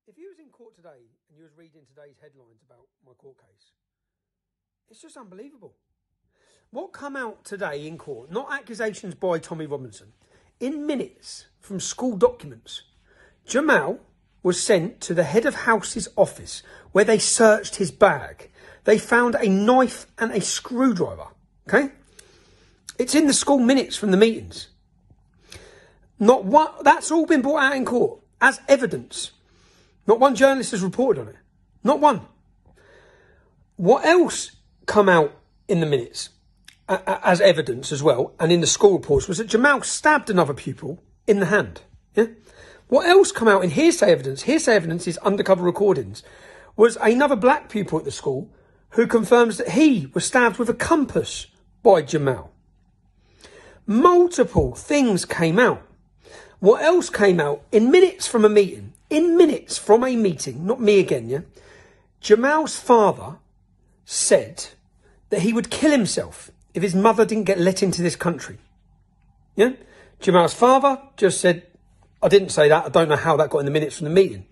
if you was in court today and you was reading today's headlines about my court case, it's just unbelievable. What come out today in court, not accusations by Tommy Robinson, in minutes from school documents, Jamal was sent to the head of house's office where they searched his bag. They found a knife and a screwdriver, okay? It's in the school minutes from the meetings. Not one, that's all been brought out in court as evidence. Not one journalist has reported on it. Not one. What else come out in the minutes as evidence as well, and in the school reports, was that Jamal stabbed another pupil in the hand. Yeah. What else come out in hearsay evidence? Hearsay evidence is undercover recordings. Was another black pupil at the school who confirms that he was stabbed with a compass by Jamal. Multiple things came out. What else came out in minutes from a meeting? In minutes from a meeting, not me again, yeah? Jamal's father said that he would kill himself if his mother didn't get let into this country. Yeah? Jamal's father just said, I didn't say that. I don't know how that got in the minutes from the meeting.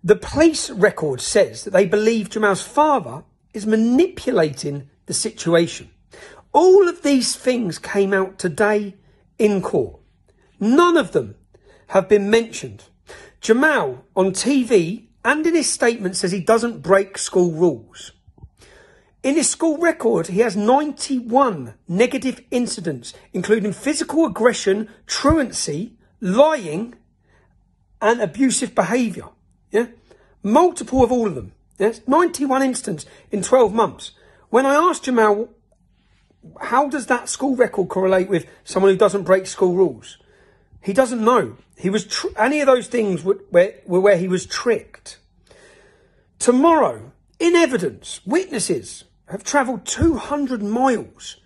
The police record says that they believe Jamal's father is manipulating the situation. All of these things came out today in court. None of them have been mentioned. Jamal on TV and in his statement says he doesn't break school rules. In his school record, he has 91 negative incidents, including physical aggression, truancy, lying, and abusive behaviour. Yeah, multiple of all of them. Yes, 91 instances in 12 months. When I asked Jamal, how does that school record correlate with someone who doesn't break school rules? He doesn't know. He was any of those things were where he was tricked. Tomorrow, in evidence, witnesses have travelled 200 miles.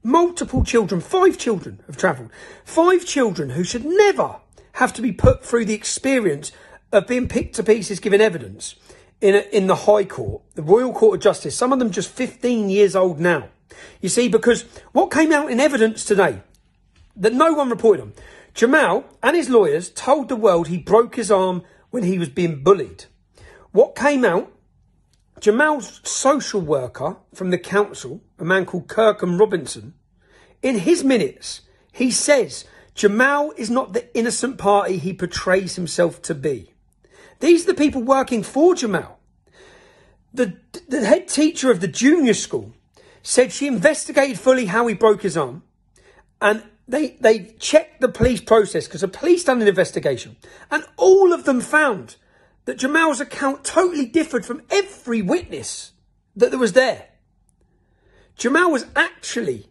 Multiple children, 5 children have travelled. 5 children who should never have to be put through the experience of being picked to pieces, giving evidence in the High Court, the Royal Court of Justice. Some of them just 15 years old now. You see, because what came out in evidence today that no one reported on, Jamal and his lawyers told the world he broke his arm when he was being bullied. What came out, Jamal's social worker from the council, a man called Kirkham Robinson, in his minutes, he says Jamal is not the innocent party he portrays himself to be. These are the people working for Jamal. The head teacher of the junior school said she investigated fully how he broke his arm, and they checked the police process because the police done an investigation, and all of them found that Jamal's account totally differed from every witness that was there. Jamal was actually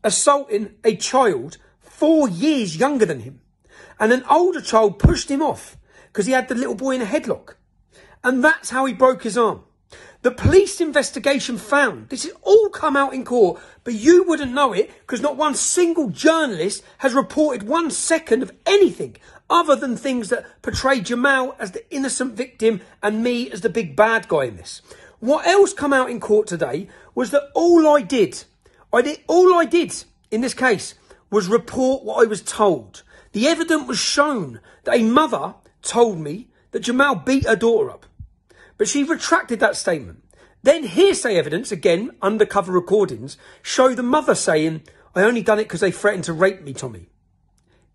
assaulting a child 4 years younger than him, and an older child pushed him off because he had the little boy in a headlock, and that's how he broke his arm. The police investigation found, this has all come out in court, but you wouldn't know it because not one single journalist has reported 1 second of anything other than things that portray Jamal as the innocent victim and me as the big bad guy in this. What else come out in court today was that all I did in this case was report what I was told. The evidence was shown that a mother told me that Jamal beat her daughter up, but she retracted that statement. Then hearsay evidence, again, undercover recordings, show the mother saying, I only done it because they threatened to rape me, Tommy.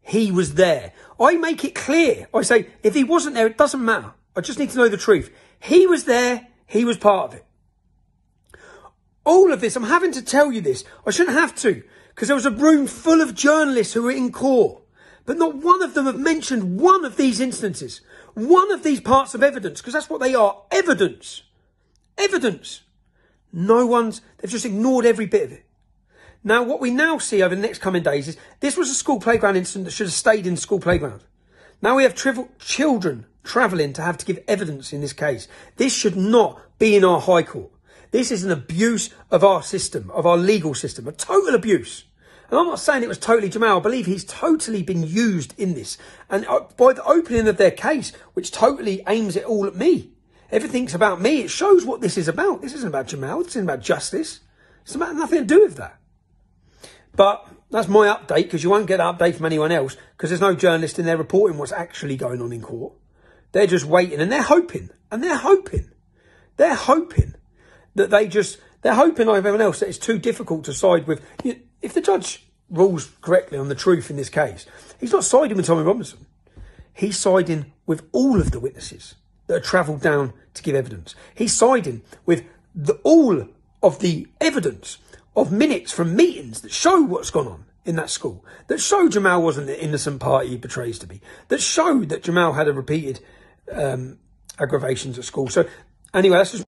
He was there. I make it clear. I say, if he wasn't there, it doesn't matter. I just need to know the truth. He was there. He was part of it. All of this, I'm having to tell you this. I shouldn't have to, because there was a room full of journalists who were in court, but not one of them have mentioned one of these instances, one of these parts of evidence, because that's what they are, evidence. Evidence. They've just ignored every bit of it. Now, what we now see over the next coming days is this was a school playground incident that should have stayed in the school playground. Now we have children travelling to have to give evidence in this case. This should not be in our High Court. This is an abuse of our system, of our legal system, a total abuse. And I'm not saying it was totally Jamal. I believe he's totally been used in this. And by the opening of their case, which totally aims it all at me, everything's about me, it shows what this is about. This isn't about Jamal. This isn't about justice. It's about nothing to do with that. But that's my update, because you won't get an update from anyone else, because there's no journalist in there reporting what's actually going on in court. They're just waiting and they're hoping. And they're hoping. They're hoping that they're hoping like everyone else that it's too difficult to side with. If the judge rules correctly on the truth in this case, he's not siding with Tommy Robinson. He's siding with all of the witnesses that have travelled down to give evidence. He's siding with all of the evidence of minutes from meetings that show what's gone on in that school, that show Jamal wasn't the innocent party he portrays to be, that show that Jamal had a repeated aggravations at school. So anyway, that's just